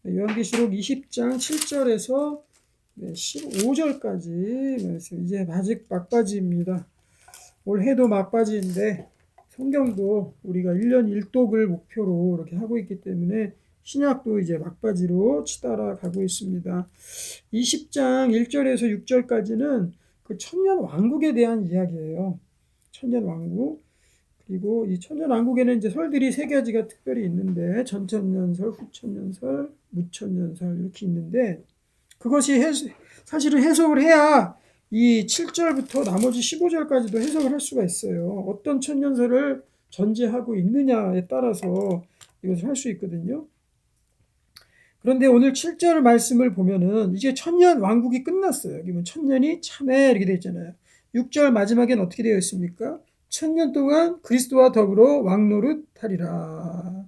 요한계시록 20장 7절에서 15절까지 이제 아직 막바지입니다. 올해도 막바지인데 성경도 우리가 1년 1독을 목표로 이렇게 하고 있기 때문에 신약도 이제 막바지로 치달아 가고 있습니다. 20장 1절에서 6절까지는 그 천년 왕국에 대한 이야기예요. 천년 왕국. 그리고 이 천년 왕국에는 이제 설들이 세 가지가 특별히 있는데 전천년설, 후천년설, 무천년설 이렇게 있는데 그것이 사실은 해석을 해야 이 7절부터 나머지 15절까지도 해석을 할 수가 있어요. 어떤 천년설을 전제하고 있느냐에 따라서 이것을 할 수 있거든요. 그런데 오늘 7절 말씀을 보면은 이제 천년 왕국이 끝났어요. 여기 보면 천년이 참회 이렇게 되어 있잖아요. 6절 마지막엔 어떻게 되어 있습니까? 천년 동안 그리스도와 더불어 왕노릇하리라.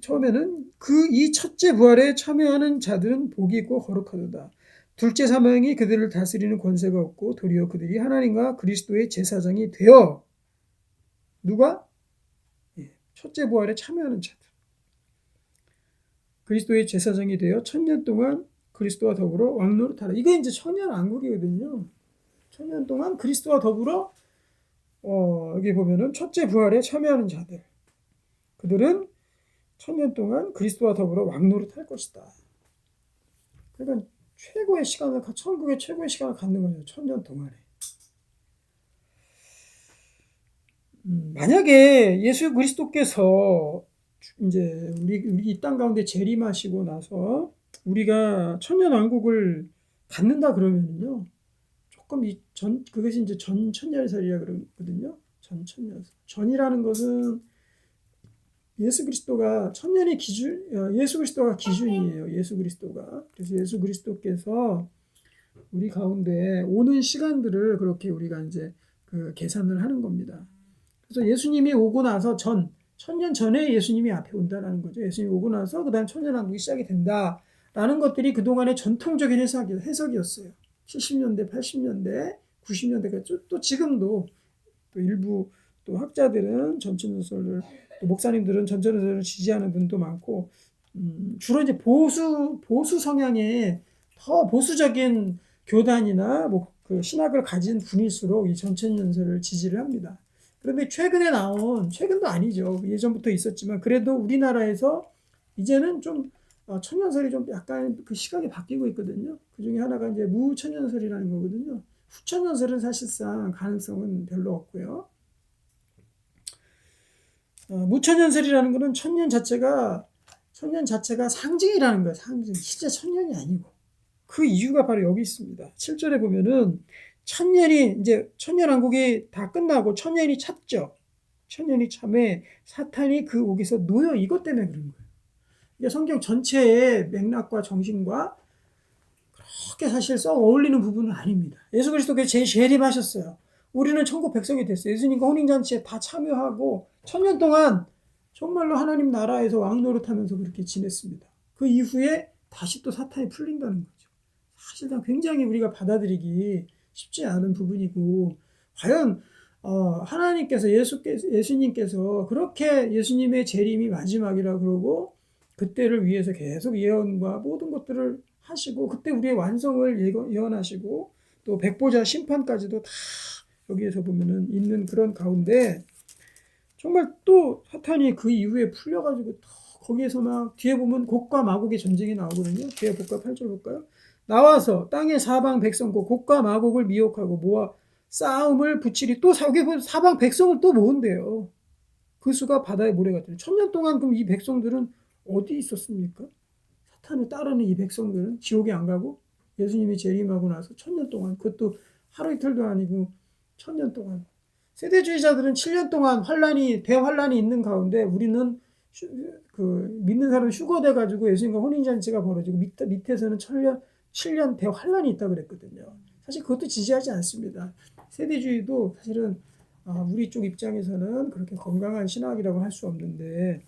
처음에는 이 첫째 부활에 참여하는 자들은 복이 있고 거룩하도다. 둘째 사명이 그들을 다스리는 권세가 없고 도리어 그들이 하나님과 그리스도의 제사장이 되어 누가? 첫째 부활에 참여하는 자들. 그리스도의 제사장이 되어 천년 동안 그리스도와 더불어 왕노릇하라. 이게 이제 천년 왕국이거든요. 천년 동안 그리스도와 더불어 여기 보면은 첫째 부활에 참여하는 자들. 그들은 천년 동안 그리스도와 더불어 왕노릇할 것이다. 그러니까 천국의 최고의 시간을 갖는 거죠. 천년 동안에. 만약에 예수 그리스도께서 이제 우리 이 땅 가운데 재림하시고 나서 우리가 천년 왕국을 갖는다 그러면요. 조금 그것이 이제 전천년설이라 그러거든요. 전천년설. 전이라는 것은 예수 그리스도가 천년의 기준, 예수 그리스도가 기준이에요. 예수 그리스도가. 그래서 예수 그리스도께서 우리 가운데 오는 시간들을 그렇게 우리가 이제 그 계산을 하는 겁니다. 그래서 예수님이 오고 나서 천년 전에 예수님이 앞에 온다라는 거죠. 예수님이 오고 나서 그다음 천년왕국이 시작이 된다라는 것들이 그동안의 전통적인 해석이었어요. 70년대, 80년대, 90년대까지 또 지금도 또 일부 또 학자들은 전천년설을 또 목사님들은 전천년설을 지지하는 분도 많고 주로 이제 보수 성향의 더 보수적인 교단이나 그 신학을 가진 분일수록 이 전천년설을 지지를 합니다. 그런데 최근도 아니죠. 예전부터 있었지만 그래도 우리나라에서 이제는 좀 천년설이 좀 약간 그 시각이 바뀌고 있거든요. 그 중에 하나가 이제 무천년설이라는 거거든요. 후천년설은 사실상 가능성은 별로 없고요. 무천년설이라는 것은 천년 자체가 상징이라는 거예요. 상징. 진짜 천년이 아니고. 그 이유가 바로 여기 있습니다. 7절에 보면은 천년왕국이 다 끝나고 천년이 찼죠. 천년이 참에 사탄이 그 옥에서 놓여 이것 때문에 그런 거예요. 이게 성경 전체의 맥락과 정신과 그렇게 사실 썩 어울리는 부분은 아닙니다. 예수 그리스도께서 재림하셨어요. 우리는 천국 백성이 됐어요. 예수님과 혼인잔치에 다 참여하고 천년 동안 정말로 하나님 나라에서 왕노릇하면서 그렇게 지냈습니다. 그 이후에 다시 또 사탄이 풀린다는 거죠. 사실상 굉장히 우리가 받아들이기 쉽지 않은 부분이고 과연 하나님께서 예수님께서 그렇게 예수님의 재림이 마지막이라 그러고 그때를 위해서 계속 예언과 모든 것들을 하시고 그때 우리의 완성을 예언하시고 또 백보자 심판까지도 다 여기에서 보면은 있는 그런 가운데 정말 또 사탄이 그 이후에 풀려가지고 거기에서 막 뒤에 보면 곡과 마곡의 전쟁이 나오거든요. 뒤에 볼까요? 8절 볼까요? 나와서 땅의 사방 백성과 곡과 마곡을 미혹하고 모아 싸움을 붙이리. 또 여기 보면 사방 백성을 또 모은대요. 그 수가 바다의 모래 같아요. 천년 동안 그럼 이 백성들은 어디 있었습니까? 사탄을 따르는 이 백성들은 지옥에 안 가고 예수님이 재림하고 나서 천년 동안 그것도 하루 이틀도 아니고 천년 동안 세대주의자들은 7년 동안 대환란이 있는 가운데 우리는 믿는 사람 휴거돼 가지고 예수님과 혼인잔치가 벌어지고 밑에서는 7년 대환란이 있다 그랬거든요. 사실 그것도 지지하지 않습니다. 세대주의도 사실은 우리 쪽 입장에서는 그렇게 건강한 신학이라고 할 수 없는데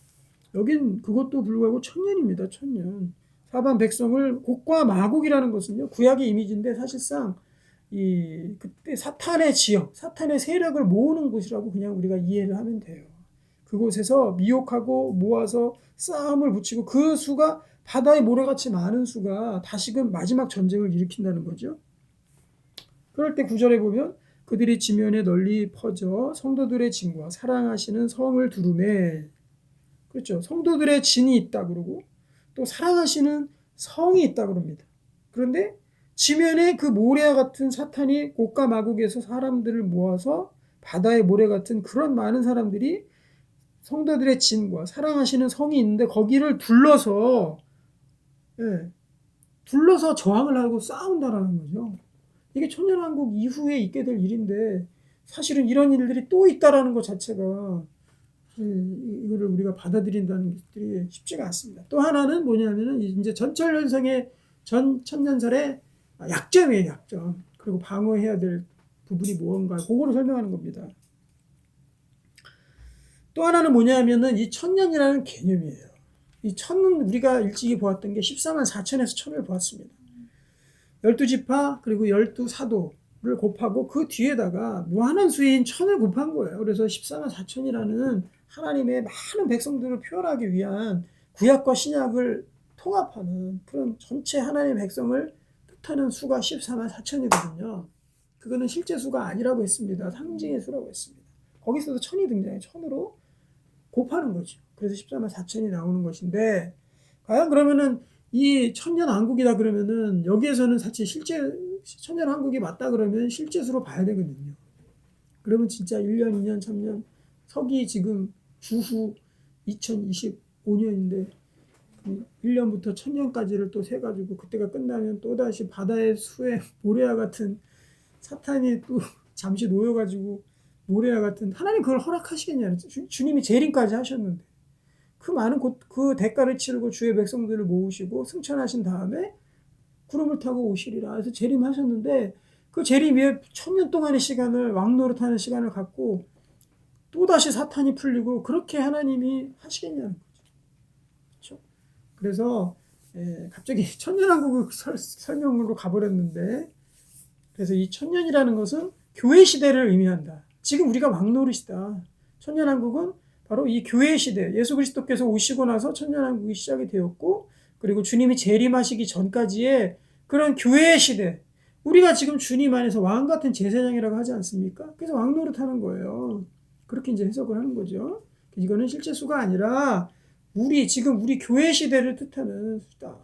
여긴 그것도 불구하고 천년입니다. 천년. 사방 백성을 곡과 마곡이라는 것은요. 구약의 이미지인데 사실상 그때 사탄의 지역, 사탄의 세력을 모으는 곳이라고 그냥 우리가 이해를 하면 돼요. 그곳에서 미혹하고 모아서 싸움을 붙이고 그 수가 바다의 모래같이 많은 수가 다시금 마지막 전쟁을 일으킨다는 거죠. 그럴 때 9절에 보면 그들이 지면에 널리 퍼져 성도들의 진과 사랑하시는 성을 두루매. 그렇죠. 성도들의 진이 있다 그러고 또 사랑하시는 성이 있다 그럽니다. 그런데 지면에 그 모래와 같은 사탄이 곡과 마곡에서 사람들을 모아서 바다의 모래 같은 그런 많은 사람들이 성도들의 진과 사랑하시는 성이 있는데 거기를 둘러서 둘러서 저항을 하고 싸운다라는 거죠. 이게 천년왕국 이후에 있게 될 일인데 사실은 이런 일들이 또 있다라는 것 자체가 이거를 우리가 받아들인다는 것들이 쉽지가 않습니다. 또 하나는 뭐냐면은 이제 전철연성의 전 천년설의 약점이에요, 약점. 그리고 방어해야 될 부분이 무언가, 그거를 설명하는 겁니다. 또 하나는 뭐냐면은 이 천년이라는 개념이에요. 이 천은 우리가 일찍이 보았던 게 14만 4천에서 천을 보았습니다. 12지파 그리고 12사도를 곱하고 그 뒤에다가 무한한 수인 천을 곱한 거예요. 그래서 14만 4천이라는 하나님의 많은 백성들을 표현하기 위한 구약과 신약을 통합하는 그런 전체 하나님의 백성을 뜻하는 수가 14만 4천이거든요. 그거는 실제 수가 아니라고 했습니다. 상징의 수라고 했습니다. 거기서도 천이 등장해요. 천으로 곱하는 거죠. 그래서 14만 4천이 나오는 것인데 과연 그러면은 이 천년왕국이다 그러면은 여기에서는 사실 실제 천년왕국이 맞다 그러면 실제 수로 봐야 되거든요. 그러면 진짜 1년, 2년, 3년 서기 지금 주후 2025년인데 1년부터 1000년까지를 또 세가지고 그때가 끝나면 또다시 바다의 수에 모래와 같은 사탄이 또 잠시 놓여가지고 모래와 같은 하나님 그걸 허락하시겠냐. 주님이 재림까지 하셨는데 그 많은 그 대가를 치르고 주의 백성들을 모으시고 승천하신 다음에 구름을 타고 오시리라 해서 재림하셨는데 그 재림 위에 1000년 동안의 시간을 왕노릇하는 시간을 갖고 또다시 사탄이 풀리고 그렇게 하나님이 하시겠냐는 거죠. 그렇죠? 그래서 갑자기 천년왕국 설명으로 가버렸는데 그래서 이 천년이라는 것은 교회 시대를 의미한다. 지금 우리가 왕노릇이다. 천년왕국은 바로 이 교회 시대, 예수 그리스도께서 오시고 나서 천년왕국이 시작이 되었고 그리고 주님이 재림하시기 전까지의 그런 교회 시대, 우리가 지금 주님 안에서 왕 같은 제사장이라고 하지 않습니까? 그래서 왕노릇하는 거예요. 그렇게 이제 해석을 하는 거죠. 이거는 실제 수가 아니라 지금 우리 교회 시대를 뜻하는 수다.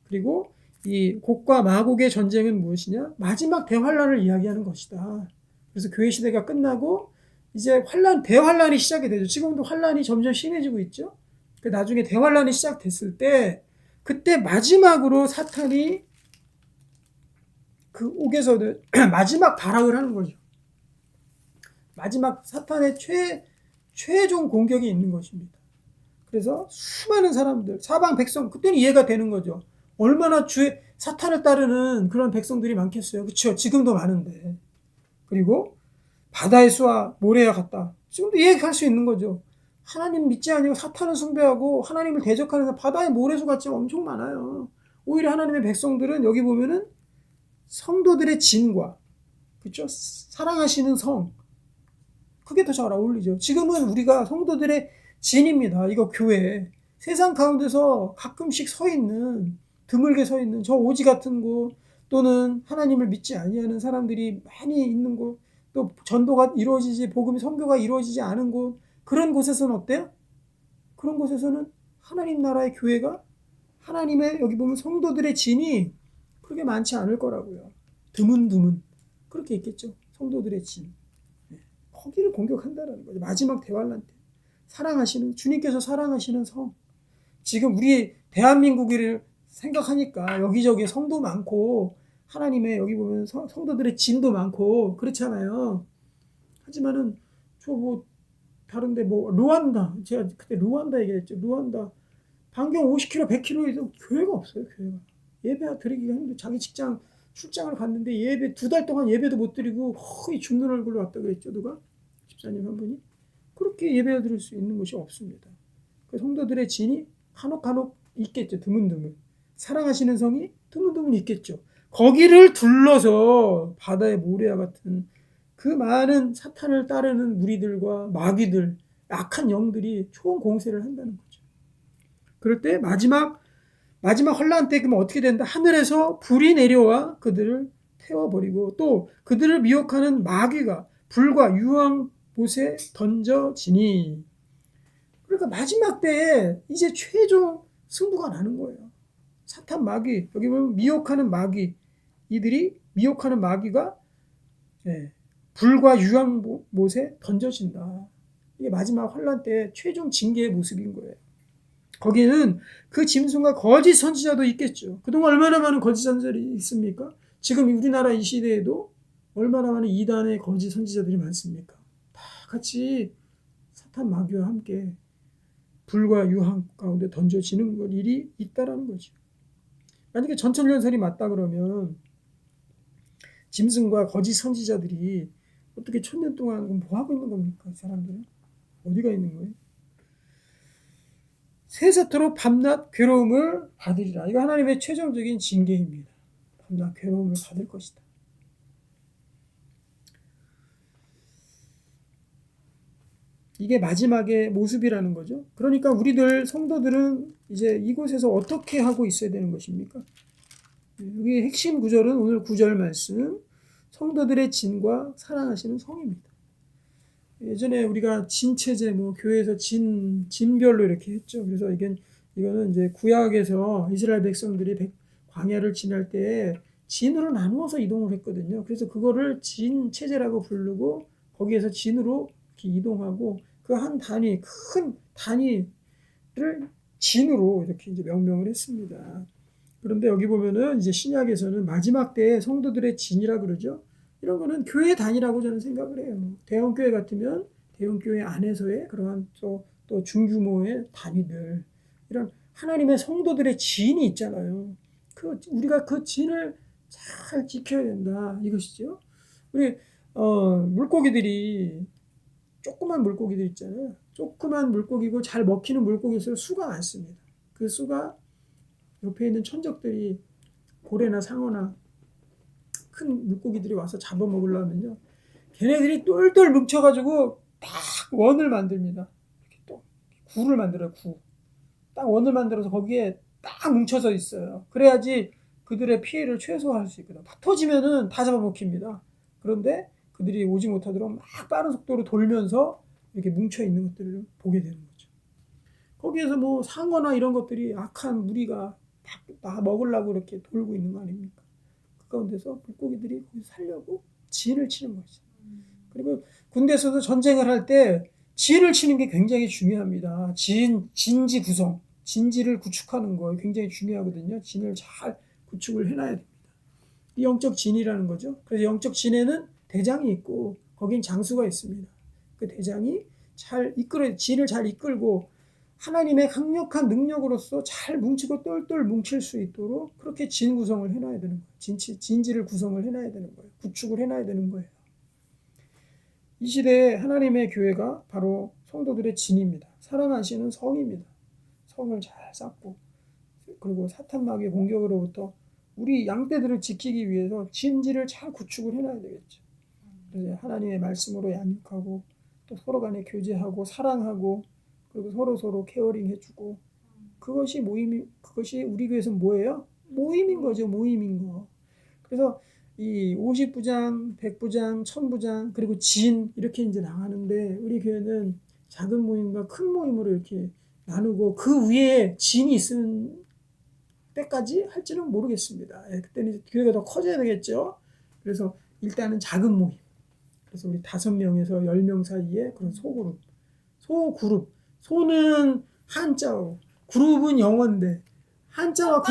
그리고 이 곡과 마곡의 전쟁은 무엇이냐? 마지막 대환란을 이야기하는 것이다. 그래서 교회 시대가 끝나고 이제 대환란이 시작이 되죠. 지금도 환란이 점점 심해지고 있죠. 나중에 대환란이 시작됐을 때 그때 마지막으로 사탄이 그 옥에서는 마지막 발악을 하는 거죠. 마지막 사탄의 최종 공격이 있는 것입니다. 그래서 수많은 사람들, 사방 백성, 그때는 이해가 되는 거죠. 얼마나 사탄을 따르는 그런 백성들이 많겠어요. 그렇죠? 지금도 많은데. 그리고 바다의 수와 모래와 같다. 지금도 이해할 수 있는 거죠. 하나님 믿지 아니고 사탄을 숭배하고 하나님을 대적하는 바다의 모래수 같이 엄청 많아요. 오히려 하나님의 백성들은 여기 보면은 성도들의 진과 그렇죠? 사랑하시는 성, 그게 더 잘 어울리죠. 지금은 우리가 성도들의 진입니다. 이거 교회. 세상 가운데서 가끔씩 드물게 서 있는 저 오지 같은 곳 또는 하나님을 믿지 아니하는 사람들이 많이 있는 곳, 또 전도가 이루어지지 복음이 선교가 이루어지지 않은 곳, 그런 곳에서는 어때요? 그런 곳에서는 하나님 나라의 교회가 하나님의 여기 보면 성도들의 진이 그렇게 많지 않을 거라고요. 드문드문 그렇게 있겠죠. 성도들의 진. 거기를 공격한다는 거죠. 마지막 대환란 때 주님께서 사랑하시는 성. 지금 우리 대한민국을 생각하니까 여기저기 성도 많고 하나님의 여기 보면 성도들의 진도 많고 그렇잖아요. 하지만은 다른데 루안다, 제가 그때 루안다 얘기했죠. 루안다 반경 50km, 100km에도 교회가 없어요. 교회가 예배 드리기가 힘들어. 자기 직장 출장을 갔는데 예배 2달 동안 예배도 못 드리고 거의 죽는 얼굴로 왔다 그랬죠. 누가? 집사님 한 분이. 그렇게 예배 드릴 수 있는 곳이 없습니다. 그 성도들의 진이 간혹 있겠죠. 드문드문. 사랑하시는 성이 드문드문 있겠죠. 거기를 둘러서 바다의 모래와 같은 그 많은 사탄을 따르는 무리들과 마귀들, 악한 영들이 총공세를 한다는 거죠. 그럴 때 마지막 환란 때 그러면 어떻게 된다? 하늘에서 불이 내려와 그들을 태워버리고 또 그들을 미혹하는 마귀가 불과 유황못에 던져지니. 그러니까 마지막 때에 이제 최종 승부가 나는 거예요. 사탄 마귀, 여기 보면 미혹하는 마귀, 이들이 미혹하는 마귀가 불과 유황못에 던져진다. 이게 마지막 환란 때 최종 징계의 모습인 거예요. 거기는 그 짐승과 거짓 선지자도 있겠죠. 그동안 얼마나 많은 거짓 선지자들이 있습니까? 지금 우리나라 이 시대에도 얼마나 많은 이단의 거짓 선지자들이 많습니까? 다 같이 사탄 마귀와 함께 불과 유황 가운데 던져지는 일이 있다라는 거죠. 만약에 전천년설이 맞다 그러면 짐승과 거짓 선지자들이 어떻게 1000년 동안 뭐 하고 있는 겁니까? 이 사람들은 어디가 있는 거예요? 세세토록 밤낮 괴로움을 받으리라. 이거 하나님의 최종적인 징계입니다. 밤낮 괴로움을 받을 것이다. 이게 마지막의 모습이라는 거죠. 그러니까 우리들 성도들은 이제 이곳에서 어떻게 하고 있어야 되는 것입니까? 여기 핵심 구절은 오늘 9절 말씀, 성도들의 진과 사랑하시는 성입니다. 예전에 우리가 진체제 교회에서 진별로 이렇게 했죠. 그래서 이거는 이제 구약에서 이스라엘 백성들이 광야를 지날 때 진으로 나누어서 이동을 했거든요. 그래서 그거를 진체제라고 부르고 거기에서 진으로 이렇게 이동하고 그 한 단위, 큰 단위를 진으로 이렇게 이제 명명을 했습니다. 그런데 여기 보면은 이제 신약에서는 마지막 때에 성도들의 진이라 그러죠. 이런 거는 교회 단위라고 저는 생각을 해요. 대형교회 같으면 대형교회 안에서의 그러한 또 중규모의 단위들, 이런 하나님의 성도들의 진이 있잖아요. 우리가 그 진을 잘 지켜야 된다 이것이죠. 우리 물고기들이 조그만 물고기들 있잖아요. 조그만 물고기고 잘 먹히는 물고기일수록 수가 많습니다. 그 수가 옆에 있는 천적들이 고래나 상어나 큰 물고기들이 와서 잡아먹으려면요, 걔네들이 똘똘 뭉쳐가지고 딱 원을 만듭니다. 이렇게 또 구를 만들어요. 딱 원을 만들어서 거기에 딱 뭉쳐서 있어요. 그래야지 그들의 피해를 최소화할 수 있거든요. 터지면은 다 잡아먹힙니다. 그런데 그들이 오지 못하도록 막 빠른 속도로 돌면서 이렇게 뭉쳐 있는 것들을 보게 되는 거죠. 거기에서 상어나 이런 것들이 악한 무리가 다 먹으려고 이렇게 돌고 있는 거 아닙니까? 그 가운데서 물고기들이 거기서 살려고 진을 치는 거죠. 그리고 군대에서도 전쟁을 할 때 진을 치는 게 굉장히 중요합니다. 진지 구성, 진지를 구축하는 거 굉장히 중요하거든요. 진을 잘 구축을 해놔야 됩니다. 이 영적 진이라는 거죠. 그래서 영적 진에는 대장이 있고 거긴 장수가 있습니다. 그 대장이 진을 잘 이끌고 하나님의 강력한 능력으로서 잘 뭉치고 똘똘 뭉칠 수 있도록 그렇게 진 구성을 해놔야 되는 거예요. 진지를 구성을 해놔야 되는 거예요. 구축을 해놔야 되는 거예요. 이 시대에 하나님의 교회가 바로 성도들의 진입니다. 사랑하시는 성입니다. 성을 잘 쌓고 그리고 사탄 마귀의 공격으로부터 우리 양떼들을 지키기 위해서 진지를 잘 구축을 해놔야 되겠죠. 그래서 하나님의 말씀으로 양육하고 또 서로 간에 교제하고 사랑하고 그리고 서로 케어링 해주고 그것이 우리 교회에서 뭐예요? 모임인 거죠. 모임인 거. 그래서 이 50부장, 100부장, 1000부장 그리고 진 이렇게 이제 나가는데 우리 교회는 작은 모임과 큰 모임으로 이렇게 나누고 그 위에 진이 있는 때까지 할지는 모르겠습니다. 그때는 교회가 더 커져야 되겠죠. 그래서 일단은 작은 모임. 그래서 우리 5명에서 10명 사이에 그런 소그룹. 소는 한자어, 그룹은 영어인데 한자와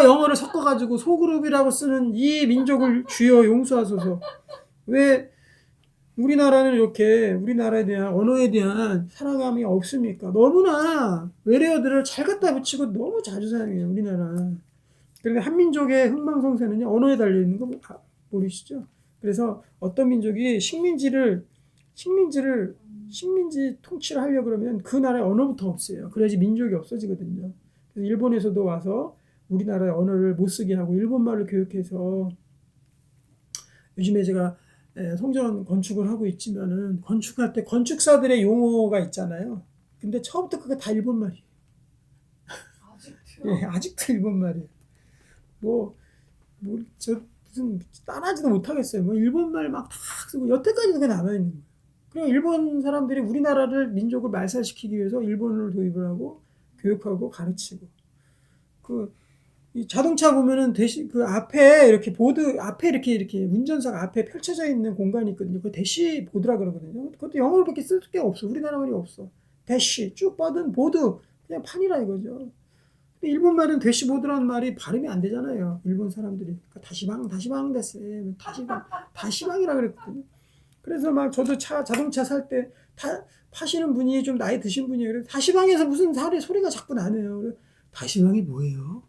영어를 섞어가지고 소그룹이라고 쓰는 이 민족을 주여 용서하소서. 왜 우리나라는 이렇게 우리나라에 대한 언어에 대한 사랑함이 없습니까? 너무나 외래어들을 잘 갖다 붙이고 너무 자주 사용해요, 우리나라. 그런데 한민족의 흥망성쇠는요, 언어에 달려있는 거 모르시죠? 그래서 어떤 민족이 식민지 통치를 하려고 그러면 그 나라의 언어부터 없애요. 그래야지 민족이 없어지거든요. 그래서 일본에서도 와서 우리나라의 언어를 못 쓰게 하고 일본말을 교육해서 요즘에 제가 성전 건축을 하고 있지만은 건축할 때 건축사들의 용어가 있잖아요. 근데 처음부터 그게 다 일본 말이에요. 아직도요? 예, 아직도 일본 말이에요. 저 무슨 따라하지도 못하겠어요. 뭐 일본 말 막 다 쓰고 여태까지도 그게 남아있는 거예요. 그리고 일본 사람들이 우리나라를 민족을 말살시키기 위해서 일본어를 도입을 하고 교육하고 가르치고 이 자동차 보면은 대시 그 앞에 이렇게 보드 앞에 이렇게 운전석 앞에 펼쳐져 있는 공간이 있거든요. 그 대시보드라 그러거든요. 그것도 영어로밖에 쓸 게 없어. 우리나라 말이 없어. 대시 쭉 뻗은 보드 그냥 판이라 이거죠. 근데 일본 말은 대시보드라는 말이 발음이 안 되잖아요. 일본 사람들이 그러니까 다시방 됐어요. 다시방이라 그랬거든요. 그래서 막 저도 자동차 살 때 파시는 분이 좀 나이 드신 분이에요. 그래서 다시방에서 무슨 소리가 자꾸 나네요. 그래서 다시방이 뭐예요?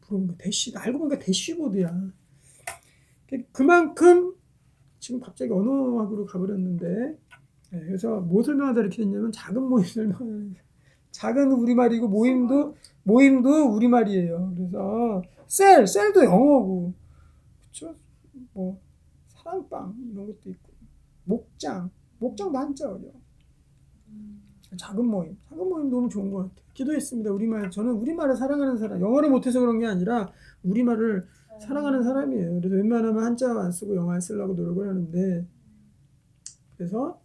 물어보니까 알고 보니까 대시보드야. 그만큼 지금 갑자기 언어학으로 가버렸는데, 그래서 뭐 설명하다 이렇게 됐냐면 작은 모임 설명. 작은 우리말이고 모임도 우리말이에요. 그래서 셀도 영어고, 그렇죠? 뭐 사랑방 이런 것도 있고, 목장도 한자어죠. 작은 모임 너무 좋은 것 같아요. 기도했습니다. 저는 우리말을 사랑하는 사람, 영어를 못해서 그런 게 아니라 우리말을 사랑하는 사람이에요. 그래서 웬만하면 한자 안 쓰고 영어 안 쓰려고 노력을 하는데, 그래서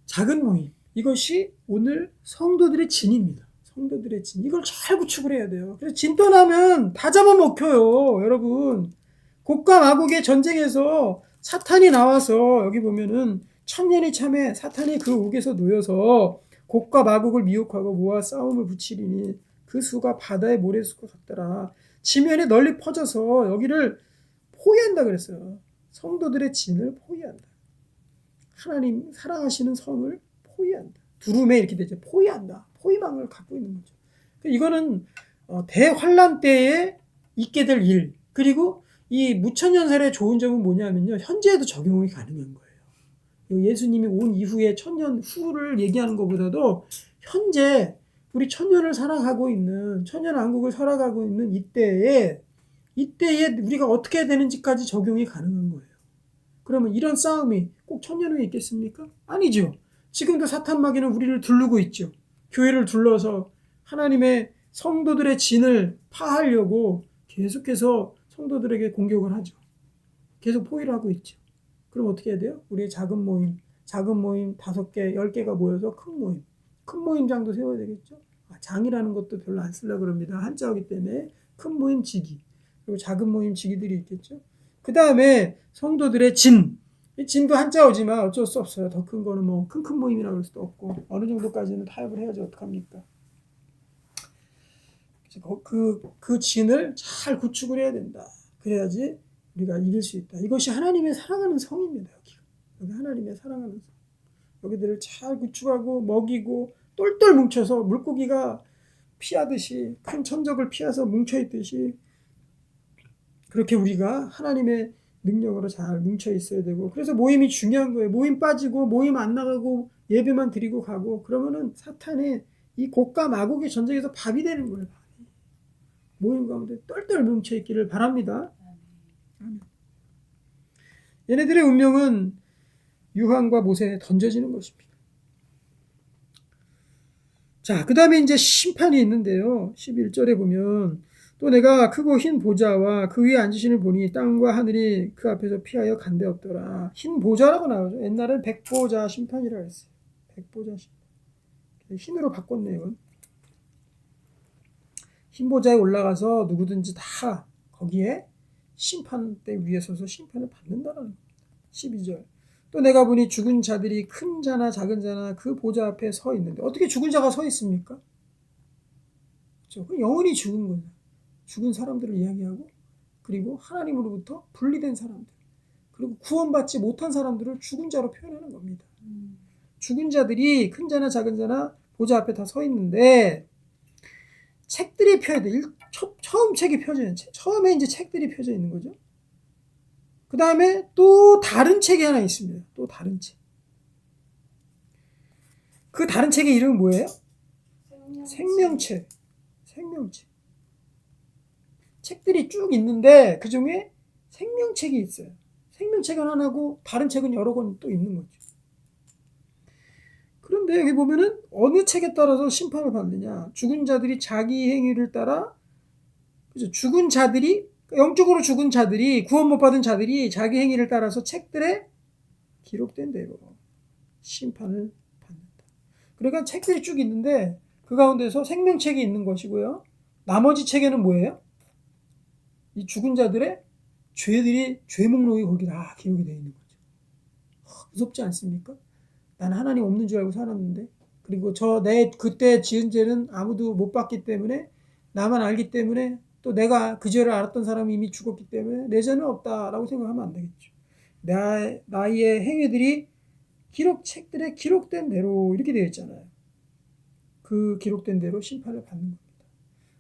작은 모임 이것이 오늘 성도들의 진입니다. 성도들의 진 이걸 잘 구축을 해야 돼요. 그래서 진 떠나면 다 잡아먹혀요. 여러분 곡과 마곡의 전쟁에서 사탄이 나와서 여기 보면은 천년이 참에 사탄이 그 옥에서 놓여서 곡과 마곡을 미혹하고 모아 싸움을 붙이리니 그 수가 바다의 모래수가 같더라. 지면에 널리 퍼져서 여기를 포위한다 그랬어요. 성도들의 진을 포위한다. 하나님 사랑하시는 성을 포위한다. 두루매 이렇게 되죠. 포위한다. 포위망을 갖고 있는 거죠. 이거는 대환란 때에 있게 될 일. 그리고 이 무천년설의 좋은 점은 뭐냐면요. 현재에도 적용이 가능한 거예요. 예수님이 온 이후에 천년 후를 얘기하는 것보다도 현재 우리 천년을 살아가고 있는 천년 왕국을 살아가고 있는 이때에 우리가 어떻게 해야 되는지까지 적용이 가능한 거예요. 그러면 이런 싸움이 꼭 천년 후에 있겠습니까? 아니죠. 지금도 사탄 마귀는 우리를 두르고 있죠. 교회를 둘러서 하나님의 성도들의 진을 파하려고 계속해서 성도들에게 공격을 하죠. 계속 포위를 하고 있죠. 그럼 어떻게 해야 돼요? 우리의 작은 모임 5개, 10개가 모여서 큰 모임장도 세워야 되겠죠. 장이라는 것도 별로 안 쓰려고 그럽니다. 한자어기 때문에 큰 모임 지기, 그리고 작은 모임 지기들이 있겠죠. 그 다음에 성도들의 진. 이 진도 한자어지만 어쩔 수 없어요. 더 큰 거는 뭐 큰 모임이라고 할 수도 없고 어느 정도까지는 타협을 해야지 어떡합니까? 그 진을 잘 구축을 해야 된다. 그래야지 우리가 이길 수 있다. 이것이 하나님의 사랑하는 성입니다. 여기 하나님의 사랑하는 성. 여기들을 잘 구축하고 먹이고 똘똘 뭉쳐서 물고기가 피하듯이 큰 천적을 피해서 뭉쳐있듯이 그렇게 우리가 하나님의 능력으로 잘 뭉쳐 있어야 되고, 그래서 모임이 중요한 거예요. 모임 빠지고 모임 안 나가고 예배만 드리고 가고 그러면은 사탄이 이 곡과 마곡의 전쟁에서 밥이 되는 거예요. 모임 가운데 똘똘 뭉쳐 있기를 바랍니다. 얘네들의 운명은 유황과 못에 던져지는 것입니다. 자, 그 다음에 이제 심판이 있는데요. 11절에 보면 또 내가 크고 흰 보좌와 그 위에 앉으시는 보니 땅과 하늘이 그 앞에서 피하여 간데 없더라. 흰 보좌라고 나오죠. 옛날엔 백보자 심판이라고 했어요. 백보자 심판. 흰으로 바꿨네요. 흰 보좌에 올라가서 누구든지 다 거기에 심판대 위에 서서 심판을 받는다는 겁니다. 12절. 또 내가 보니 죽은 자들이 큰 자나 작은 자나 그 보좌 앞에 서 있는데, 어떻게 죽은 자가 서 있습니까? 그렇죠? 영원히 죽은 거예요. 죽은 사람들을 이야기하고, 그리고 하나님으로부터 분리된 사람들, 그리고 구원받지 못한 사람들을 죽은 자로 표현하는 겁니다. 죽은 자들이 큰 자나 작은 자나 보좌 앞에 다 서 있는데 책들이 펴져 있는, 처음 책이 펴져 있는 처음에 이제 책들이 펴져 있는 거죠. 그 다음에 또 다른 책이 하나 있습니다. 또 다른 책. 그 다른 책의 이름은 뭐예요? 생명책. 책들이 쭉 있는데 그 중에 생명책이 있어요. 생명책은 하나고 다른 책은 여러 권 또 있는 거죠. 그런데 여기 보면은 어느 책에 따라서 심판을 받느냐. 죽은 자들이 자기 행위를 따라, 그죠? 죽은 자들이, 영적으로 죽은 자들이, 구원 못 받은 자들이 자기 행위를 따라서 책들에 기록된 대로 심판을 받는다. 그러니까 책들이 쭉 있는데 그 가운데서 생명책이 있는 것이고요. 나머지 책에는 뭐예요? 이 죽은 자들의 죄들이, 죄 목록이 거기 다 기록이 되어 있는 거죠. 무섭지 않습니까? 난 하나님 없는 줄 알고 살았는데, 그리고 내 그때 지은 죄는 아무도 못 봤기 때문에, 나만 알기 때문에, 또 내가 그 죄를 알았던 사람이 이미 죽었기 때문에 내 죄는 없다라고 생각하면 안 되겠죠. 나의 행위들이 책들에 기록된 대로 이렇게 되어 있잖아요. 그 기록된 대로 심판을 받는 겁니다.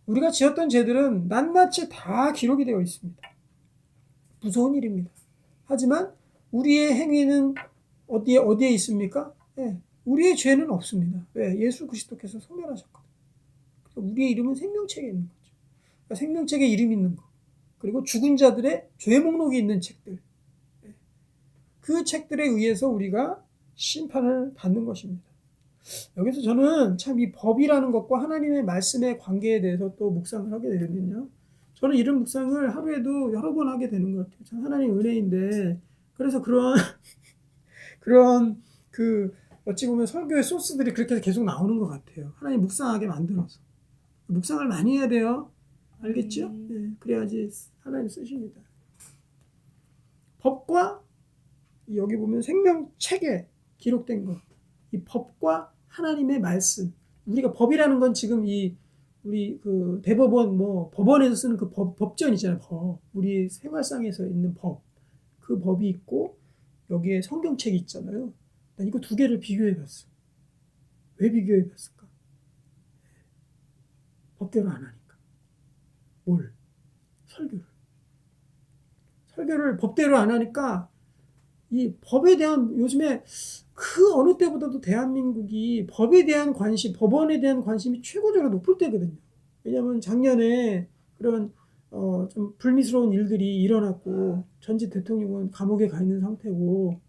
우리가 지었던 죄들은 낱낱이 다 기록이 되어 있습니다. 무서운 일입니다. 하지만 우리의 행위는 어디에 있습니까? 네, 우리의 죄는 없습니다. 왜? 예수 그리스도께서 소멸하셨거든요. 그래서 우리의 이름은 생명책에 있는 거죠. 그러니까 생명책에 이름 있는 거. 그리고 죽은 자들의 죄 목록이 있는 책들. 네, 그 책들에 의해서 우리가 심판을 받는 것입니다. 여기서 저는 참 이 법이라는 것과 하나님의 말씀의 관계에 대해서 또 묵상을 하게 되거든요. 저는 이런 묵상을 하루에도 여러 번 하게 되는 것 같아요. 참 하나님 은혜인데, 그래서 그런 어찌 보면 설교의 소스들이 그렇게 계속 나오는 것 같아요. 하나님 묵상하게 만들어서. 묵상을 많이 해야 돼요. 알겠죠? 네, 그래야지 하나님 쓰십니다. 법과 여기 보면 생명책에 기록된 것, 이 법과 하나님의 말씀. 우리가 법이라는 건 지금 우리 그 대법원 법원에서 쓰는 그 법전 있잖아요. 법. 우리 생활상에서 있는 법. 그 법이 있고 여기에 성경책이 있잖아요. 난 이거 두 개를 비교해 봤어. 왜 비교해 봤을까? 법대로 안 하니까. 뭘? 설교를 법대로 안 하니까 이 법에 대한, 요즘에 그 어느 때보다도 대한민국이 법에 대한 관심, 법원에 대한 관심이 최고적으로 높을 때거든요. 왜냐하면 작년에 그런 좀 불미스러운 일들이 일어났고 전직 대통령은 감옥에 가 있는 상태고,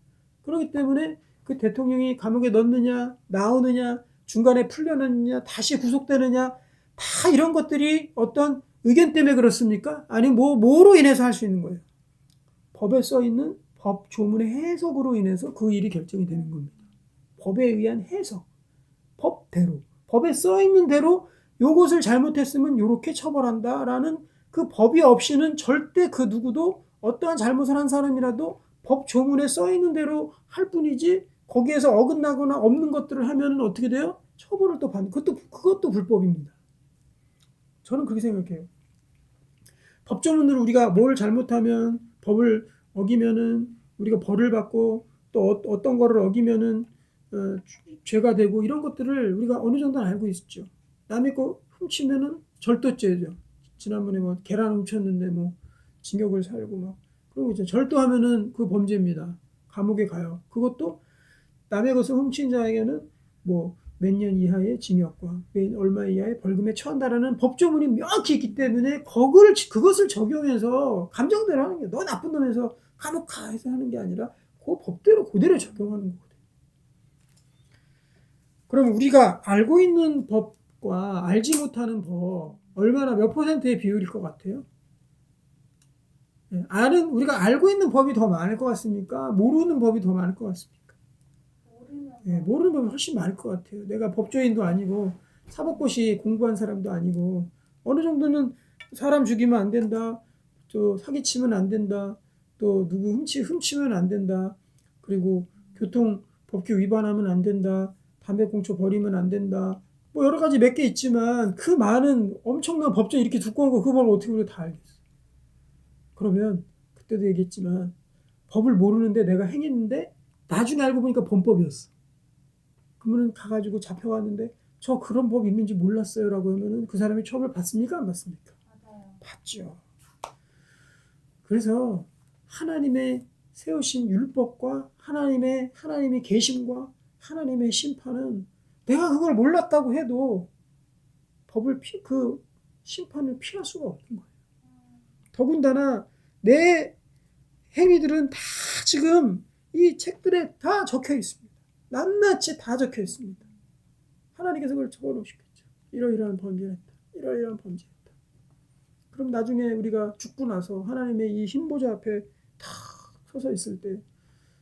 그렇기 때문에 그 대통령이 감옥에 넣느냐 나오느냐 중간에 풀려느냐 다시 구속되느냐, 다 이런 것들이 어떤 의견 때문에 그렇습니까? 아니 뭐로 인해서 할 수 있는 거예요? 법에 써 있는 법 조문의 해석으로 인해서 그 일이 결정이 되는 겁니다. 법에 의한 해석, 법대로, 법에 써 있는 대로 요것을 잘못했으면 요렇게 처벌한다라는 그 법이 없이는 절대 그 누구도 어떠한 잘못을 한 사람이라도 법 조문에 써 있는 대로 할 뿐이지, 거기에서 어긋나거나 없는 것들을 하면 어떻게 돼요? 처벌을 또 받는, 그것도 불법입니다. 저는 그렇게 생각해요. 법 조문으로 우리가 뭘 잘못하면, 법을 어기면은 우리가 벌을 받고, 또 어떤 거를 어기면은 죄가 되고, 이런 것들을 우리가 어느 정도는 알고 있었죠. 남의 거 훔치면은 절도죄죠. 지난번에 계란 훔쳤는데 징역을 살고 그런 거 있죠. 절도하면은 그 범죄입니다. 감옥에 가요. 그것도 남의 것을 훔친 자에게는 몇 년 이하의 징역과 얼마 이하의 벌금에 처한다라는 법조문이 명확히 있기 때문에 그것을 적용해서 감정대로 하는 게, 너 나쁜 놈에서 감옥 가 해서 하는 게 아니라 그 법대로 그대로 적용하는 거거든요. 그럼 우리가 알고 있는 법과 알지 못하는 법, 얼마나 몇 %의 비율일 것 같아요? 우리가 알고 있는 법이 더 많을 것 같습니까? 모르는 법이 더 많을 것 같습니까? 모르는 법이 훨씬 많을 것 같아요. 내가 법조인도 아니고 사법고시 공부한 사람도 아니고, 어느 정도는 사람 죽이면 안 된다, 또 사기치면 안 된다, 또 누구 훔치면 안 된다, 그리고 교통법규 위반하면 안 된다, 담배꽁초 버리면 안 된다, 여러 가지 몇 개 있지만 그 많은 엄청난 법전 이렇게 두꺼운 거, 그 법을 어떻게 우리가 다 알겠어? 그러면 그때도 얘기했지만 법을 모르는데 내가 행했는데 나중에 알고 보니까 범법이었어. 그러면 가가지고 잡혀왔는데 저 그런 법 있는지 몰랐어요 라고 하면은 그 사람이 처벌 받습니까? 안 받습니까? 맞아요. 받죠. 그래서 하나님의 세우신 율법과 하나님의 계심과 하나님의 심판은, 내가 그걸 몰랐다고 해도 그 심판을 피할 수가 없는 거예요. 더군다나 내 행위들은 다 지금 이 책들에 다 적혀 있습니다. 낱낱이 다 적혀 있습니다. 하나님께서 그걸 적어놓으시겠죠. 이러이러한 범죄를 했다. 이러이러한 범죄를 했다. 그럼 나중에 우리가 죽고 나서 하나님의 이 흰보좌 앞에 다 서서 있을 때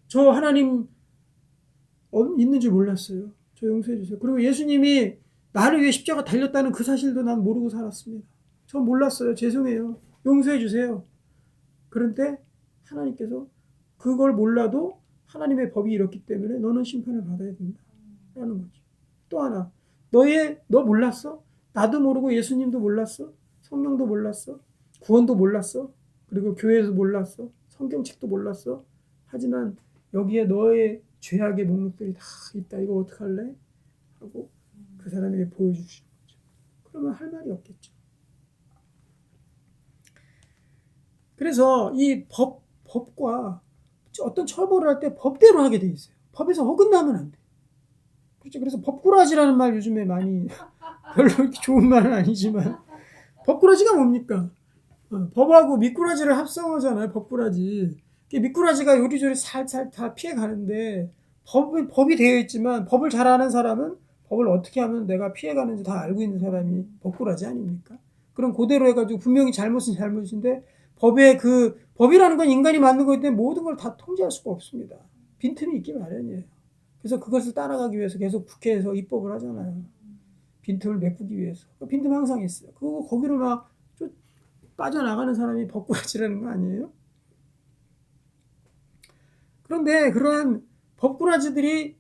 저 하나님 있는 줄 몰랐어요. 저 용서해 주세요. 그리고 예수님이 나를 위해 십자가 달렸다는 그 사실도 난 모르고 살았습니다. 저 몰랐어요. 죄송해요. 용서해 주세요. 그런데 하나님께서 그걸 몰라도 하나님의 법이 이렇기 때문에 너는 심판을 받아야 된다 라는 거죠. 또 하나, 너 몰랐어? 나도 모르고 예수님도 몰랐어? 성령도 몰랐어? 구원도 몰랐어? 그리고 교회에서 몰랐어? 성경책도 몰랐어? 하지만 여기에 너의 죄악의 목록들이 다 있다. 이거 어떡할래? 하고 그 사람에게 보여주시는 거죠. 그러면 할 말이 없겠죠. 그래서 이 법과 어떤 처벌을 할 때 법대로 하게 돼 있어요. 법에서 어긋나면 안 돼. 그렇죠. 그래서 법꾸라지라는 말 요즘에 많이 별로 좋은 말은 아니지만 법꾸라지가 뭡니까? 법하고 미꾸라지를 합성하잖아요. 법꾸라지. 미꾸라지가 요리조리 살살 다 피해가는데 법이 되어 있지만 법을 잘 아는 사람은 법을 어떻게 하면 내가 피해가는지 다 알고 있는 사람이 법꾸라지 아닙니까? 그럼 그대로 해가지고 분명히 잘못은 잘못인데 법이라는 건 인간이 만든 거기 때문에 모든 걸 다 통제할 수가 없습니다. 빈틈이 있기 마련이에요. 그래서 그것을 따라가기 위해서 계속 국회에서 입법을 하잖아요. 빈틈을 메꾸기 위해서. 빈틈 항상 있어요. 그거 거기로 막 빠져나가는 사람이 법꾸라지라는 거 아니에요? 그런데 그런 법꾸라지들이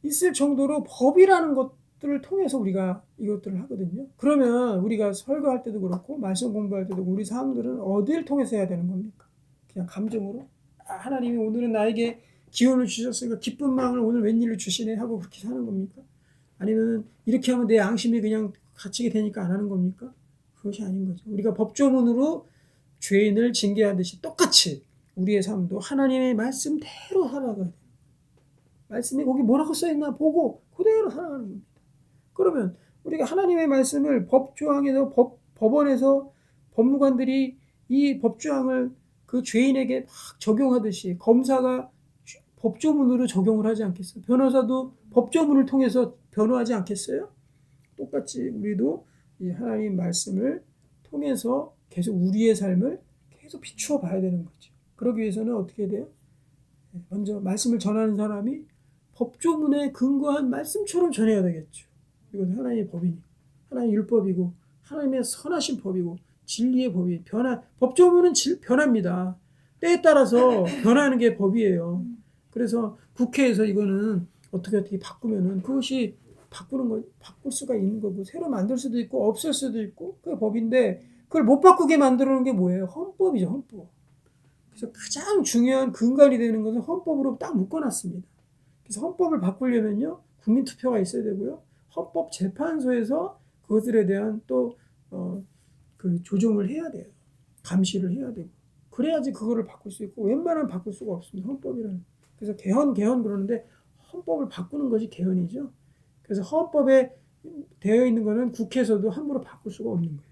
있을 정도로 법이라는 것들을 통해서 우리가 이것들을 하거든요. 그러면 우리가 설교할 때도 그렇고 말씀 공부할 때도 우리 사람들은 어디를 통해서 해야 되는 겁니까? 그냥 감정으로? 하나님이 오늘은 나에게 기운을 주셨으니까 기쁜 마음을 오늘 웬일을 주시네 하고 그렇게 사는 겁니까? 아니면 이렇게 하면 내 양심이 그냥 갇히게 되니까 안 하는 겁니까? 그것이 아닌 거죠. 우리가 법조문으로 죄인을 징계하듯이 똑같이 우리의 삶도 하나님의 말씀대로 살아가야 돼요. 말씀이 거기 뭐라고 써있나 보고 그대로 살아가는 겁니다. 그러면 우리가 하나님의 말씀을 법조항에서 법원에서 법무관들이 이 법조항을 그 죄인에게 막 적용하듯이 검사가 법조문으로 적용을 하지 않겠어요? 변호사도 법조문을 통해서 변호하지 않겠어요? 똑같이 우리도 이 하나님 말씀을 통해서 계속 우리의 삶을 계속 비추어 봐야 되는 거죠. 그러기 위해서는 어떻게 돼요? 먼저 말씀을 전하는 사람이 법조문에 근거한 말씀처럼 전해야 되겠죠. 이건 하나님의 법이니까. 하나님의 율법이고 하나님의 선하신 법이고 진리의 법이 법조문은 변합니다. 때에 따라서 변하는 게 법이에요. 그래서 국회에서 이거는 어떻게 바꾸면은 그것이 바꿀 수가 있는 거고 새로 만들 수도 있고 없앨 수도 있고 그게 법인데 그걸 못 바꾸게 만드는 게 뭐예요? 헌법이죠, 헌법. 그래서 가장 중요한 근간이 되는 것은 헌법으로 딱 묶어놨습니다. 그래서 헌법을 바꾸려면요 국민투표가 있어야 되고요 헌법재판소에서 그것들에 대한 또 그 조정을 해야 돼요. 감시를 해야 되고 그래야지 그거를 바꿀 수 있고 웬만하면 바꿀 수가 없습니다. 헌법이라는. 그래서 개헌 그러는데 헌법을 바꾸는 것이 개헌이죠. 그래서 헌법에 되어 있는 거는 국회에서도 함부로 바꿀 수가 없는 거예요.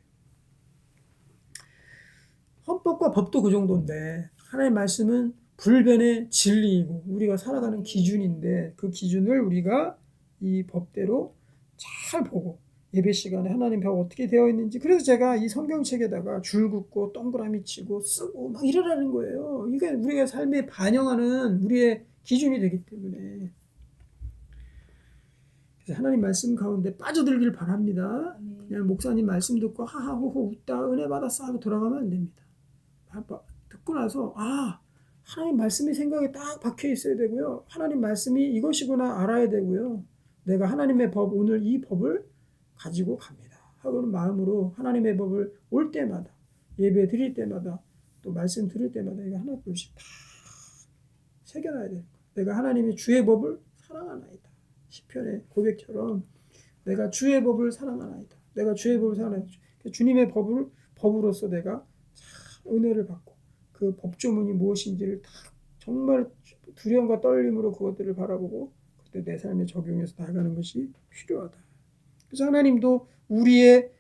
헌법과 법도 그 정도인데 하나님의 말씀은 불변의 진리이고 우리가 살아가는 기준인데 그 기준을 우리가 이 법대로 잘 보고 예배 시간에 하나님 벽 어떻게 되어 있는지 그래서 제가 이 성경책에다가 줄 긋고 동그라미 치고 쓰고 막 이러라는 거예요. 이게 우리가 삶에 반영하는 우리의 기준이 되기 때문에 그래서 하나님 말씀 가운데 빠져들길 바랍니다. 그냥 목사님 말씀 듣고 하하호호 웃다 은혜 받았어 하고 돌아가면 안 됩니다. 듣고 나서 하나님 말씀이 생각에 딱 박혀 있어야 되고요. 하나님 말씀이 이것이구나 알아야 되고요. 내가 하나님의 법 오늘 이 법을 가지고 갑니다 하고는 마음으로 하나님의 법을 올 때마다 예배 드릴 때마다 또 말씀 들을 때마다 이거 하나둘씩 다 새겨놔야 돼요. 내가 하나님의 주의 법을 사랑하나이다. 시편의 고백처럼 내가 주의 법을 사랑하나이다. 내가 주의 법을 사랑하나이다. 주님의 법으로서 내가 은혜를 받고 그 법조문이 무엇인지를 다 정말 두려움과 떨림으로 그것들을 바라보고 그때 내 삶에 적용해서 나아가는 것이 필요하다. 그래서 하나님도 우리의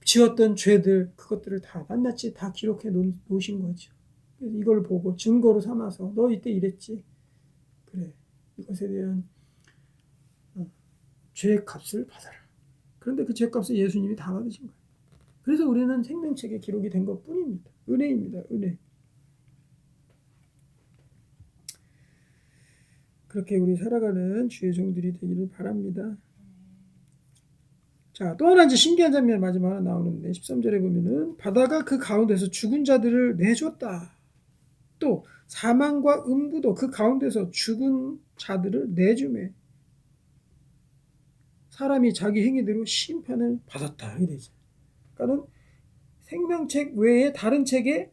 지었던 죄들 그것들을 다 낱낱이 다 기록해 놓으신 거죠. 이걸 보고 증거로 삼아서 너 이때 이랬지. 그래. 이것에 대한 죄의 값을 받아라. 그런데 그 죄값을 예수님이 다 받으신 거예요. 그래서 우리는 생명책에 기록이 된 것뿐입니다. 은혜입니다. 은혜. 그렇게 우리 살아가는 주의 종들이 되기를 바랍니다. 자, 또 하나 이제 신기한 장면 마지막 하나 나오는데 13절에 보면은 바다가 그 가운데서 죽은 자들을 내줬다. 또 사망과 음부도 그 가운데서 죽은 자들을 내주매 사람이 자기 행위대로 심판을 받았다. 이렇게 되죠. 그러니까는 생명책 외에 다른 책에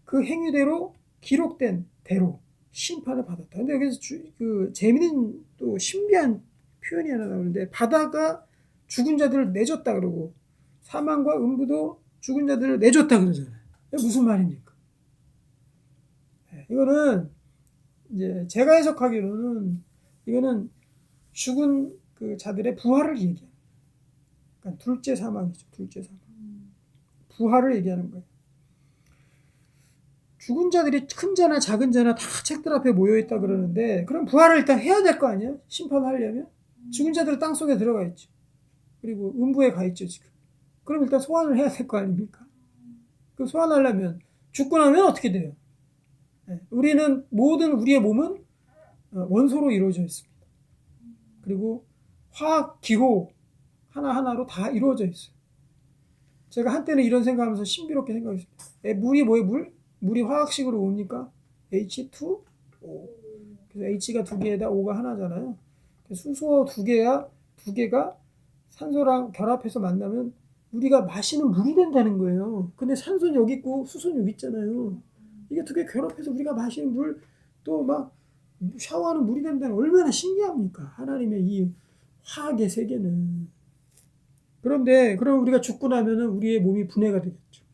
그 행위대로 기록된 대로 심판을 받았다. 근데 여기서 그 재미있는 또 신비한 표현이 하나 나오는데 바다가 죽은 자들을 내줬다 그러고 사망과 음부도 죽은 자들을 내줬다 그러잖아요. 이게 무슨 말입니까? 이거는 이제 제가 해석하기로는 이거는 죽은 그 자들의 부활을 얘기해요. 그러니까 둘째 사망이죠. 둘째 사망. 부활을 얘기하는 거예요. 죽은 자들이 큰 자나 작은 자나 다 책들 앞에 모여있다 그러는데 그럼 부활을 일단 해야 될 거 아니에요? 심판하려면? 죽은 자들은 땅속에 들어가 있죠. 그리고 음부에 가 있죠 지금. 그럼 일단 소환을 해야 될 거 아닙니까? 그 소환하려면 죽고 나면 어떻게 돼요? 우리는 모든 우리의 몸은 원소로 이루어져 있습니다. 그리고 화학 기호 하나하나로 다 이루어져 있어요. 제가 한때는 이런 생각하면서 신비롭게 생각했습니다. 물이 뭐예요? 물이 화학식으로 옵니까? H2O. 그래서 H가 두 개에다 O가 하나잖아요. 수소 두 개가 산소랑 결합해서 만나면 우리가 마시는 물이 된다는 거예요. 근데 산소는 여기 있고 수소는 여기 있잖아요. 이게 두 개 결합해서 우리가 마시는 물, 또 막 샤워하는 물이 된다는 얼마나 신기합니까? 하나님의 이 화학의 세계는. 그런데 그럼 우리가 죽고 나면은 우리의 몸이 분해가 되겠죠.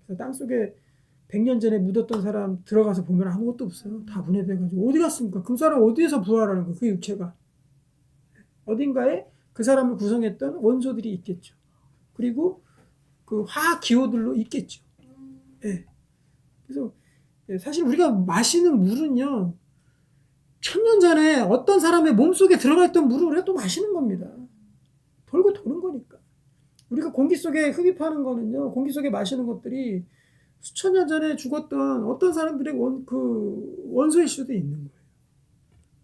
그래서 땅속에 100년 전에 묻었던 사람 들어가서 보면 아무것도 없어요. 다 분해돼가지고 어디 갔습니까? 그 사람 어디에서 부활하는 거예요? 그 육체가 어딘가에 그 사람을 구성했던 원소들이 있겠죠. 그리고 그 화학 기호들로 있겠죠. 예. 그래서 사실 우리가 마시는 물은요, 1000년 전에 어떤 사람의 몸속에 들어가 있던 물을 우리가 또 마시는 겁니다. 돌고 도는 거니까. 우리가 공기 속에 흡입하는 거는요, 공기 속에 마시는 것들이 수천 년 전에 죽었던 어떤 사람들의 원소일 수도 있는 거예요.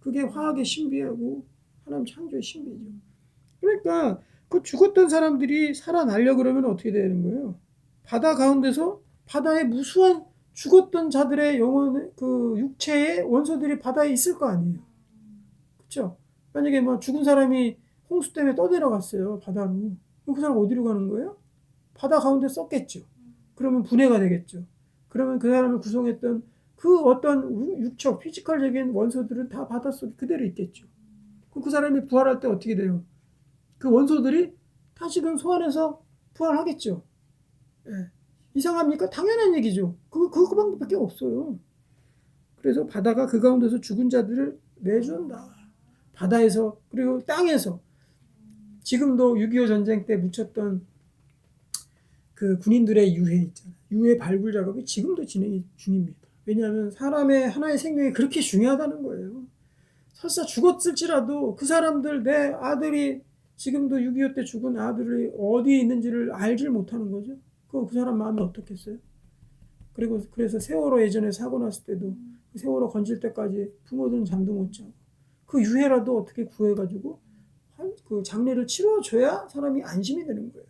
그게 화학의 신비하고 하나님 창조의 신비죠. 그러니까 그 죽었던 사람들이 살아나려 그러면 어떻게 되는 거예요? 바다 가운데서 바다에 무수한 죽었던 자들의 영혼, 그 육체의 원소들이 바다에 있을 거 아니에요. 그렇죠? 만약에 뭐 죽은 사람이 홍수 때문에 떠내려갔어요, 바다로. 그 사람 어디로 가는 거예요? 바다 가운데 썩겠죠. 그러면 분해가 되겠죠. 그러면 그 사람을 구성했던 그 어떤 육적, 피지컬적인 원소들은 다 바닷속에 그대로 있겠죠. 그럼 그 사람이 부활할 때 어떻게 돼요? 그 원소들이 다시금 소환해서 부활하겠죠. 예. 이상합니까? 당연한 얘기죠. 그 방법밖에 없어요. 그래서 바다가 그 가운데서 죽은 자들을 내준다. 바다에서, 그리고 땅에서. 지금도 6.25 전쟁 때 묻혔던 그 군인들의 유해 있잖아요. 유해 발굴 작업이 지금도 진행 중입니다. 왜냐하면 사람의 하나의 생명이 그렇게 중요하다는 거예요. 설사 죽었을지라도 그 사람들, 내 아들이 지금도 6.25 때 죽은 아들이 어디에 있는지를 알질 못하는 거죠. 그 사람 마음이 어떻겠어요? 그리고 그래서 세월호 예전에 사고 났을 때도 세월호 건질 때까지 부모들은 잠도 못 자고 그 유해라도 어떻게 구해가지고 그 장례를 치러줘야 사람이 안심이 되는 거예요.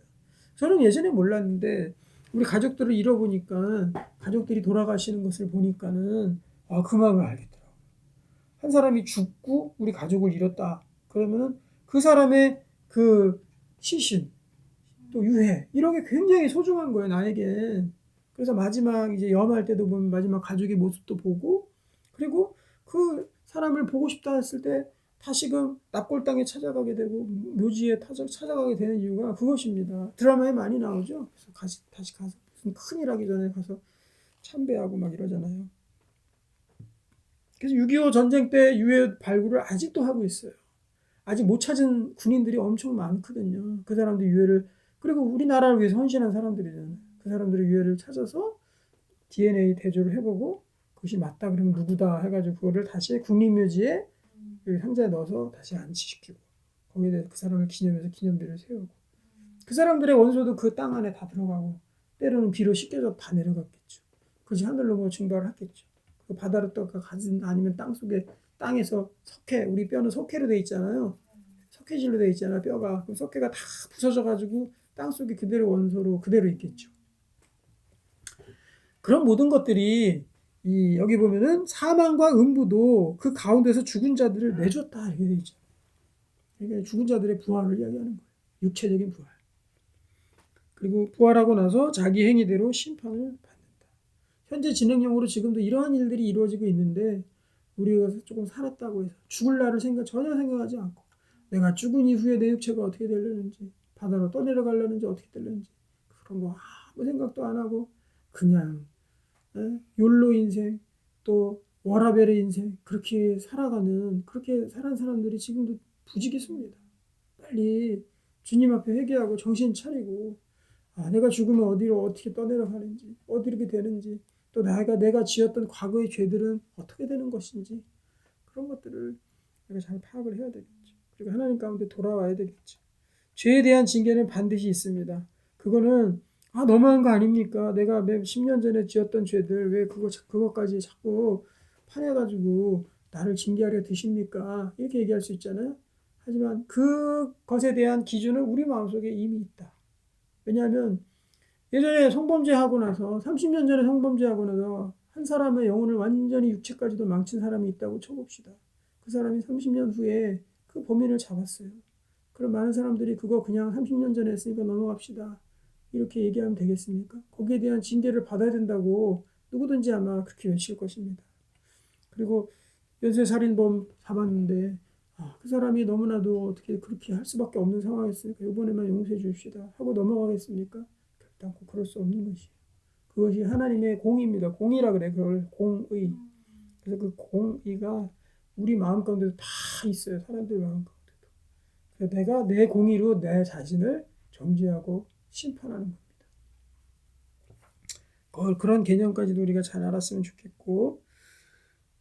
저는 예전에 몰랐는데 우리 가족들을 잃어보니까 가족들이 돌아가시는 것을 보니까는 그 마음을 알겠더라고요. 한 사람이 죽고 우리 가족을 잃었다. 그러면은 그 사람의 그 시신 또 유해 이런 게 굉장히 소중한 거예요, 나에게. 그래서 마지막 이제 염할 때도 보면 마지막 가족의 모습도 보고 그리고 그 사람을 보고 싶다 했을 때 다시금 납골당에 찾아가게 되고 묘지에 찾아가게 되는 이유가 그것입니다. 드라마에 많이 나오죠. 그래서 다시 가서 무슨 큰일 하기 전에 가서 참배하고 막 이러잖아요. 그래서 6.25 전쟁 때 유해 발굴을 아직도 하고 있어요. 아직 못 찾은 군인들이 엄청 많거든요. 그 사람들 유해를, 그리고 우리나라를 위해서 헌신한 사람들이잖아요. 그 사람들의 유해를 찾아서 DNA 대조를 해보고 그것이 맞다 그러면 누구다 해가지고 그거를 다시 국립묘지에 그 상자에 넣어서 다시 안치시키고 거기에 대해서 그 사람을 기념해서 기념비를 세우고 그 사람들의 원소도 그 땅 안에 다 들어가고 때로는 비로 씻겨서 다 내려갔겠죠. 그것이 하늘로 뭐 증발을 했겠죠. 그 바다로 떠가진 아니면 땅에서 석회, 우리 뼈는 석회로 돼 있잖아요. 석회질로 돼 있잖아요. 뼈가. 그 석회가 다 부서져 가지고 땅 속에 그대로 원소로 그대로 있겠죠. 그런 모든 것들이 여기 보면은 사망과 음부도 그 가운데서 죽은 자들을 내줬다 이렇게 돼 있죠. 그러니까 죽은 자들의 부활을 이야기하는 거예요. 육체적인 부활. 그리고 부활하고 나서 자기 행위대로 심판을 받는다. 현재 진행형으로 지금도 이러한 일들이 이루어지고 있는데 우리가 조금 살았다고 해서 죽을 날을 전혀 생각하지 않고 내가 죽은 이후에 내 육체가 어떻게 되려는지 바다로 떠내려가려는지 어떻게 되려는지 그런 거 아무 생각도 안 하고 그냥 욜로 인생 또 워라벨의 인생 그렇게 살아가는 사람들이 지금도 부지기수입니다. 빨리 주님 앞에 회개하고 정신 차리고 내가 죽으면 어디로 어떻게 떠내려가는지 어디 이렇게 되는지 또 내가 지었던 과거의 죄들은 어떻게 되는 것인지 그런 것들을 내가 잘 파악을 해야 되겠죠. 그리고 하나님 가운데 돌아와야 되겠죠. 죄에 대한 징계는 반드시 있습니다. 그거는 너무한 거 아닙니까? 내가 10년 전에 지었던 죄들 왜 그것까지 자꾸 파내가지고 나를 징계하려 드십니까? 이렇게 얘기할 수 있잖아요. 하지만 그것에 대한 기준은 우리 마음속에 이미 있다. 왜냐하면 예전에 성범죄하고 나서 30년 전에 성범죄하고 나서 한 사람의 영혼을 완전히 육체까지도 망친 사람이 있다고 쳐봅시다. 그 사람이 30년 후에 그 범인을 잡았어요. 그럼 많은 사람들이 그거 그냥 30년 전에 했으니까 넘어갑시다. 이렇게 얘기하면 되겠습니까? 거기에 대한 징계를 받아야 된다고 누구든지 아마 그렇게 외칠 것입니다. 그리고 연쇄살인범 잡았는데 그 사람이 너무나도 어떻게 그렇게 할 수밖에 없는 상황이었으니까 이번에만 용서해 주십시다 하고 넘어가겠습니까? 결단코 그럴 수 없는 것이에요. 그것이 하나님의 공의입니다. 공의라 그래. 그걸 공의. 그래서 그 공의가 우리 마음 가운데도 다 있어요. 사람들 마음 가운데도. 그래서 내가 내 공의로 내 자신을 정죄하고 심판하는 겁니다. 그런 개념까지도 우리가 잘 알았으면 좋겠고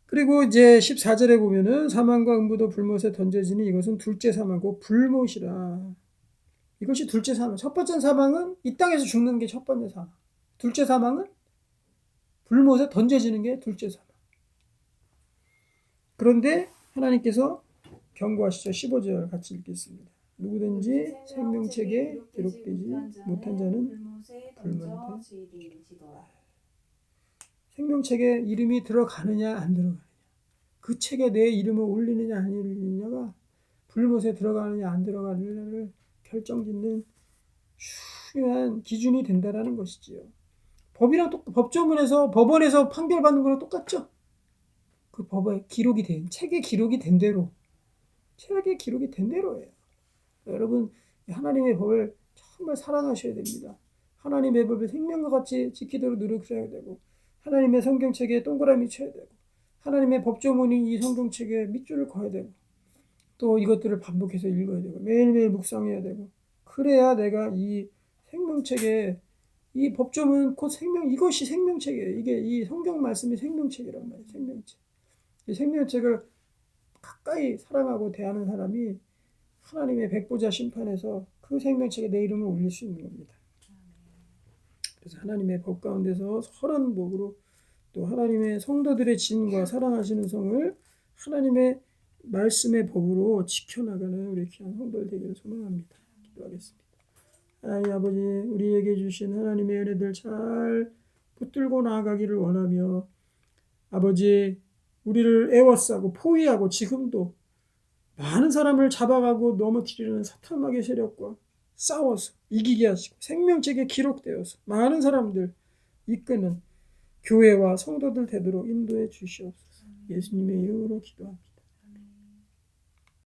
그리고 이제 14절에 보면은 사망과 음부도 불못에 던져지니 이것은 둘째 사망이고 불못이라. 이것이 둘째 사망. 첫 번째 사망은 이 땅에서 죽는 게 첫 번째 사망. 둘째 사망은 불못에 던져지는 게 둘째 사망. 그런데 하나님께서 경고하시죠. 15절 같이 읽겠습니다. 누구든지 생명책에 기록되지 못한 자는 불못에 생명책에 이름이 들어가느냐 안 들어가느냐 그 책에 내 이름을 올리느냐 안 올리느냐가 불못에 들어가느냐 안 들어가느냐를 결정짓는 중요한 기준이 된다라는 것이지요. 법원에서 판결받는 거랑 똑같죠. 그 법에 기록이 된 책에 기록이 된 대로예요. 여러분 하나님의 법을 정말 사랑하셔야 됩니다. 하나님의 법을 생명과 같이 지키도록 노력해야 되고 하나님의 성경책에 동그라미 쳐야 되고 하나님의 법조문이 이 성경책에 밑줄을 그어야 되고 또 이것들을 반복해서 읽어야 되고 매일매일 묵상해야 되고 그래야 내가 이 생명책에 이 법조문 곧 이것이 생명책이에요. 이게 이 성경 말씀이 생명책이란 말이에요. 생명책. 이 생명책을 가까이 사랑하고 대하는 사람이 하나님의 백보자 심판에서 그 생명책에 내 이름을 올릴 수 있는 겁니다. 그래서 하나님의 법 가운데서 선한 복으로 또 하나님의 성도들의 진과 사랑하시는 성을 하나님의 말씀의 법으로 지켜나가는 우리 귀한 성도들 되기를 소망합니다. 기도하겠습니다. 하나님 아버지 우리에게 주신 하나님의 은혜들 잘 붙들고 나아가기를 원하며 아버지 우리를 애워싸고 포위하고 지금도 많은 사람을 잡아가고 넘어뜨리는 사탄마귀의 세력과 싸워서 이기게 하시고 생명책에 기록되어서 많은 사람들 이끄는 교회와 성도들 되도록 인도해 주시옵소서. 예수님의 이름으로 기도합니다.